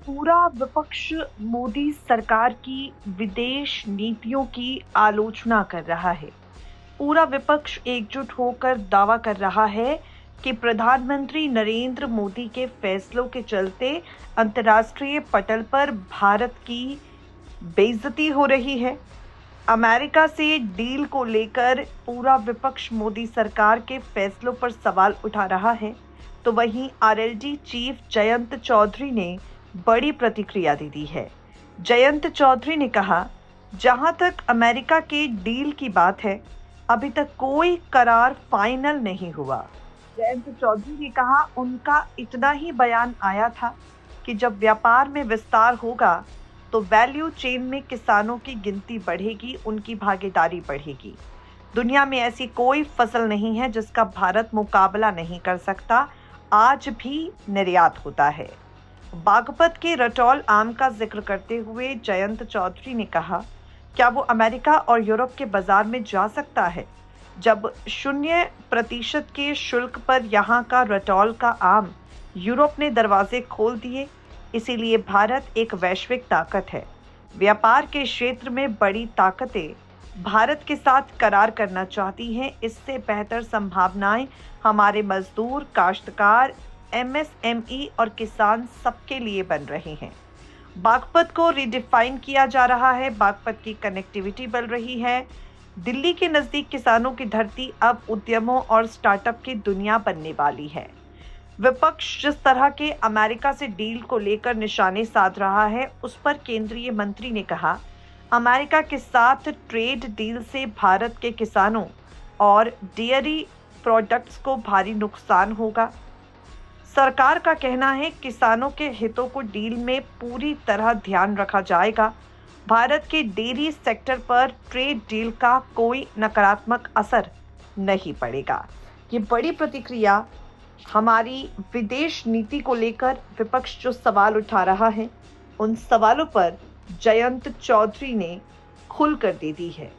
पूरा विपक्ष मोदी सरकार की विदेश नीतियों की आलोचना कर रहा है। पूरा विपक्ष एकजुट होकर दावा कर रहा है कि प्रधानमंत्री नरेंद्र मोदी के फैसलों के चलते अंतर्राष्ट्रीय पटल पर भारत की बेइज्जती हो रही है। अमेरिका से डील को लेकर पूरा विपक्ष मोदी सरकार के फैसलों पर सवाल उठा रहा है, तो वहीं आरएलडी चीफ जयंत चौधरी ने बड़ी प्रतिक्रिया दे दी है। जयंत चौधरी ने कहा, जहां तक अमेरिका के डील की बात है, अभी तक कोई करार फाइनल नहीं हुआ। जयंत चौधरी ने कहा, उनका इतना ही बयान आया था कि जब व्यापार में विस्तार होगा तो वैल्यू चेन में किसानों की गिनती बढ़ेगी, उनकी भागीदारी बढ़ेगी। दुनिया में ऐसी कोई फसल नहीं है जिसका भारत मुकाबला नहीं कर सकता, आज भी निर्यात होता है। बागपत के रटौल आम का जिक्र करते हुए जयंत चौधरी ने कहा, क्या वो अमेरिका और यूरोप के बाजार में जा सकता है जब 0% के शुल्क पर यहाँ का रटौल का आम यूरोप ने दरवाजे खोल दिए। इसीलिए भारत एक वैश्विक ताकत है। व्यापार के क्षेत्र में बड़ी ताकतें भारत के साथ करार करना चाहती हैं। इससे बेहतर संभावनाएं हमारे मजदूर, काश्तकार, एमएसएमई और किसान सबके लिए बन रही हैं। बागपत को रिडिफाइन किया जा रहा है, बागपत की कनेक्टिविटी बढ़ रही है। दिल्ली के नज़दीक किसानों की धरती अब उद्यमों और स्टार्टअप की दुनिया बनने वाली है। विपक्ष जिस तरह के अमेरिका से डील को लेकर निशाने साध रहा है, उस पर केंद्रीय मंत्री ने कहा, अमेरिका के साथ ट्रेड डील से भारत के किसानों और डेयरी प्रोडक्ट्स को भारी नुकसान होगा। सरकार का कहना है, किसानों के हितों को डील में पूरी तरह ध्यान रखा जाएगा। भारत के डेयरी सेक्टर पर ट्रेड डील का कोई नकारात्मक असर नहीं पड़ेगा। ये बड़ी प्रतिक्रिया हमारी विदेश नीति को लेकर विपक्ष जो सवाल उठा रहा है, उन सवालों पर जयंत चौधरी ने खुलकर दे दी है।